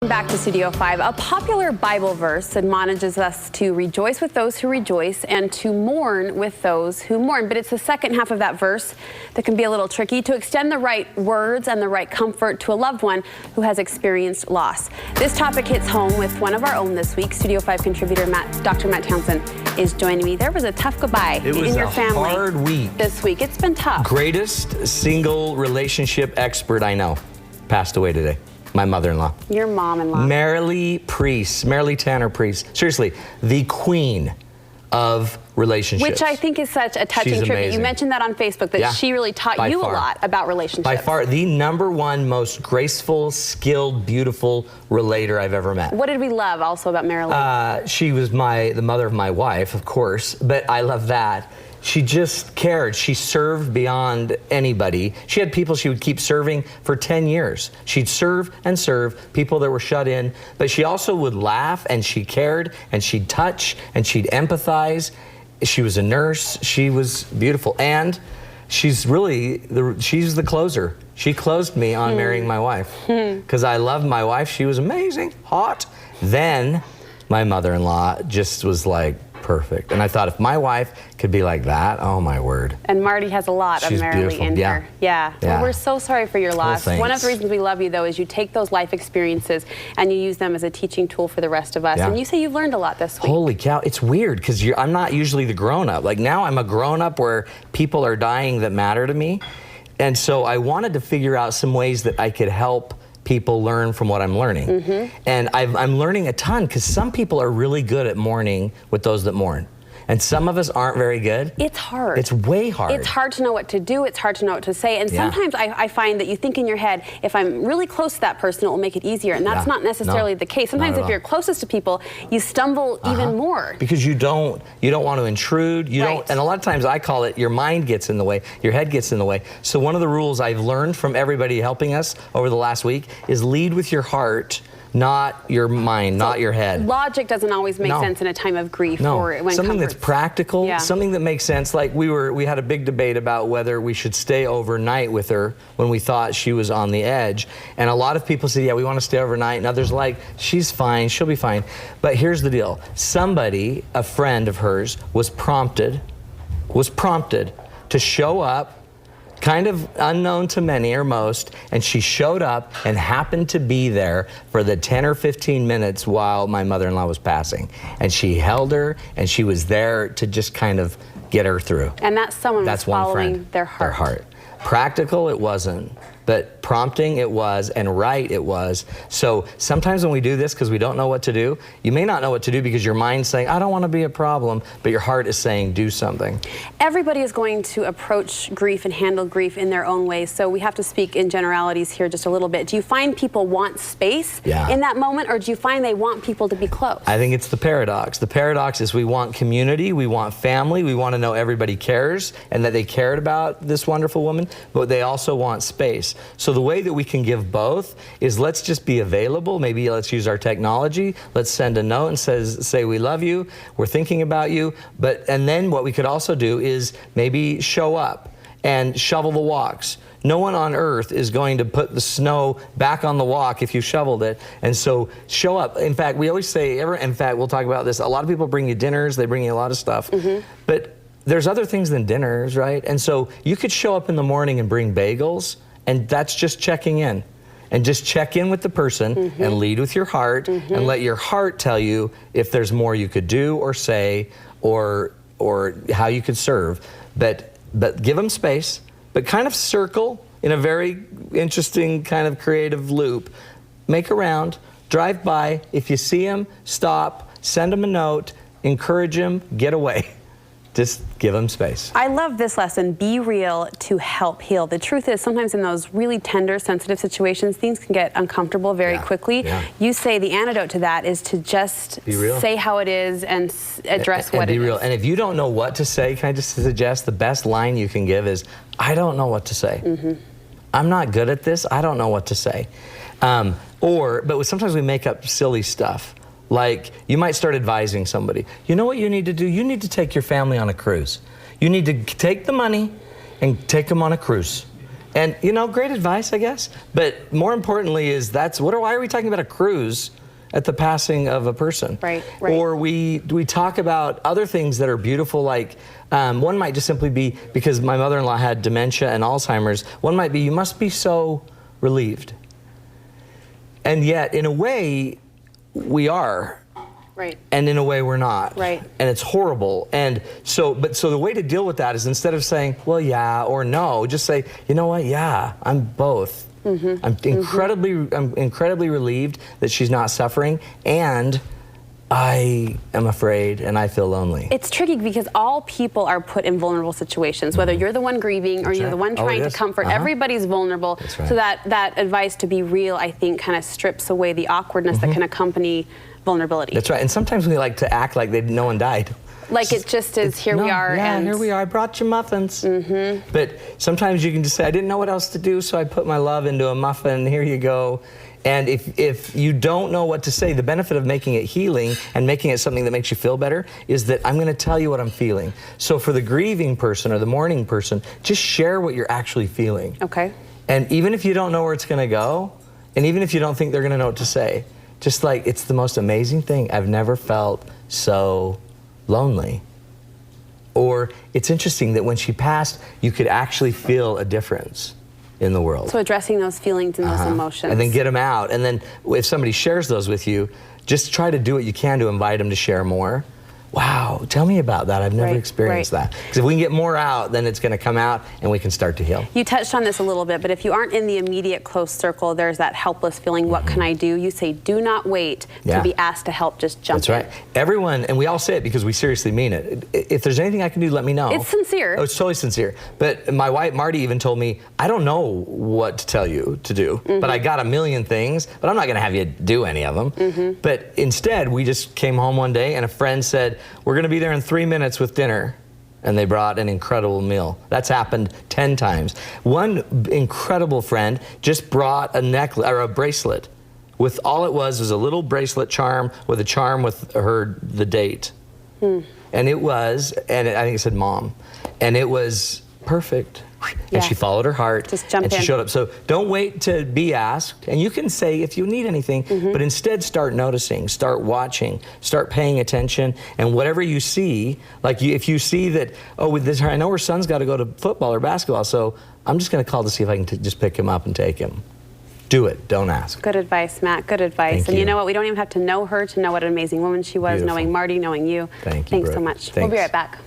Welcome back to Studio 5. A popular Bible verse admonishes us to rejoice with those who rejoice and to mourn with those who mourn. But it's the second half of that verse that can be a little tricky, to extend the right words and the right comfort to a loved one who has experienced loss. This topic hits home with one of our own this week. Studio 5 contributor Dr. Matt Townsend is joining me. There was a tough goodbye in your family. It was a hard week. This week. It's been tough. Greatest single relationship expert I know passed away today. My mother-in-law. Your mom-in-law. Marilee Tanner Priest. Seriously, the queen of relationships. Which I think is such a touching tribute. You mentioned that on Facebook, that she really taught you a lot about relationships. By far, the #1 most graceful, skilled, beautiful relator I've ever met. What did we love also about Marilee? She was the mother of my wife, of course, but I love that. She just cared. She served beyond anybody. She had people she would keep serving for 10 years. She'd serve and serve people that were shut in, but she also would laugh, and she cared, and she'd touch, and she'd empathize. She was a nurse. She was beautiful, and she's the closer. She closed me on marrying my wife because I loved my wife. She was amazing, hot. Then my mother-in-law just was like, perfect. And I thought, if my wife could be like that, oh my word. And Marty has a lot of Marilee in her. Yeah. Well, we're so sorry for your loss. One of the reasons we love you, though, is you take those life experiences and you use them as a teaching tool for the rest of us. And you say you've learned a lot this week. Holy cow. It's weird because I'm not usually the grown-up. Like, now I'm a grown-up where people are dying that matter to me. And so I wanted to figure out some ways that I could help people learn from what I'm learning. And I'm learning a ton, because some people are really good at mourning with those that mourn. And some of us aren't very good. It's hard. It's way hard. It's hard to know what to do. It's hard to know what to say. And sometimes I find that you think in your head, if I'm really close to that person, it will make it easier. And that's not necessarily the case. Sometimes if you're closest to people, you stumble even more. Because you don't want to intrude. You don't. And a lot of times I call it, your mind gets in the way. Your head gets in the way. So one of the rules I've learned from everybody helping us over the last week is lead with your heart, not your mind, not your head. Logic doesn't always make sense in a time of grief or when something that's practical, something that makes sense. Like we had a big debate about whether we should stay overnight with her when we thought she was on the edge. And a lot of people said, yeah, we want to stay overnight. And others like, she's fine, she'll be fine. But here's the deal. Somebody, a friend of hers, was prompted to show up, kind of unknown to many or most, and she showed up and happened to be there for the 10 or 15 minutes while my mother-in-law was passing. And she held her, and she was there to just kind of get her through. And that someone was following their heart. Practical, it wasn't. But prompting, it was, and right, it was. So sometimes when we do this because we don't know what to do, you may not know what to do because your mind's saying, I don't want to be a problem, but your heart is saying, do something. Everybody is going to approach grief and handle grief in their own ways, so we have to speak in generalities here just a little bit. Do you find people want space in that moment, or do you find they want people to be close? I think it's the paradox. The paradox is we want community, we want family, we want to know everybody cares and that they cared about this wonderful woman, but they also want space. So the way that we can give both is, let's just be available. Maybe let's use our technology. Let's send a note and say we love you, we're thinking about you. And then what we could also do is maybe show up and shovel the walks. No one on earth is going to put the snow back on the walk if you shoveled it. And so show up. In fact, we always say, in fact, we'll talk about this. A lot of people bring you dinners. They bring you a lot of stuff. But there's other things than dinners, right? And so you could show up in the morning and bring bagels. And that's just checking in. And just check in with the person and lead with your heart and let your heart tell you if there's more you could do or say or how you could serve. But give them space, but kind of circle in a very interesting kind of creative loop. Make a round, drive by. If you see them, stop, send them a note, encourage them, get away. Just give them space. I love this lesson, be real to help heal. The truth is, sometimes in those really tender, sensitive situations, things can get uncomfortable very quickly. You say the antidote to that is to just say how it is and address what it is. Be real. And if you don't know what to say, can I just suggest the best line you can give is, I don't know what to say. I'm not good at this. I don't know what to say. But sometimes we make up silly stuff. Like, you might start advising somebody. You know what you need to do? You need to take your family on a cruise. You need to take the money and take them on a cruise. And, you know, great advice, I guess. But more importantly is why are we talking about a cruise at the passing of a person? Right. Or we talk about other things that are beautiful, like one might just simply be, because my mother-in-law had dementia and Alzheimer's, one might be, you must be so relieved. And yet, in a way, we are. Right. And in a way, we're not. Right. And it's horrible. And so the way to deal with that is, instead of saying, well, yeah, or no, just say, you know what, yeah, I'm both. I'm incredibly relieved that she's not suffering, and I am afraid and I feel lonely. It's tricky because all people are put in vulnerable situations, whether you're the one grieving or you're the one trying to comfort. Everybody's vulnerable. So that advice to be real, I think, kind of strips away the awkwardness that can accompany vulnerability. That's right. And sometimes we like to act like no one died. Like it just is, here we are. Yeah, and here we are. I brought you muffins. But sometimes you can just say, I didn't know what else to do, so I put my love into a muffin. Here you go. And if you don't know what to say, the benefit of making it healing and making it something that makes you feel better is that I'm going to tell you what I'm feeling. So for the grieving person or the mourning person, just share what you're actually feeling. Okay. And even if you don't know where it's going to go, and even if you don't think they're going to know what to say, just like, it's the most amazing thing. I've never felt so lonely. Or it's interesting that when she passed, you could actually feel a difference in the world. So addressing those feelings and those emotions. And then get them out. And then if somebody shares those with you, just try to do what you can to invite them to share more. Wow, tell me about that. I've never experienced that. Because if we can get more out, then it's going to come out and we can start to heal. You touched on this a little bit, but if you aren't in the immediate close circle, there's that helpless feeling, what can I do? You say, do not wait to be asked to help, just jump in. That's right. Everyone, and we all say it because we seriously mean it. If there's anything I can do, let me know. It's sincere. Oh, it's totally sincere. But my wife, Marty, even told me, I don't know what to tell you to do, but I got a million things, but I'm not going to have you do any of them. But instead, we just came home one day and a friend said, we're going to be there in 3 minutes with dinner. And they brought an incredible meal. That's happened 10 times. One incredible friend just brought a necklace or a bracelet with all it was a little bracelet charm with a charm with the date. And it was, and I think it said mom. And it was perfect. And she followed her heart. Just jump and she showed up. So don't wait to be asked. And you can say if you need anything, but instead start noticing, start watching, start paying attention. And whatever you see, like if you see that, oh, with this, I know her son's got to go to football or basketball, so I'm just going to call to see if I can just pick him up and take him. Do it. Don't ask. Good advice, Matt. Good advice. And you know what? We don't even have to know her to know what an amazing woman she was, knowing Marty, knowing you. Thank you. Thanks so much. We'll be right back.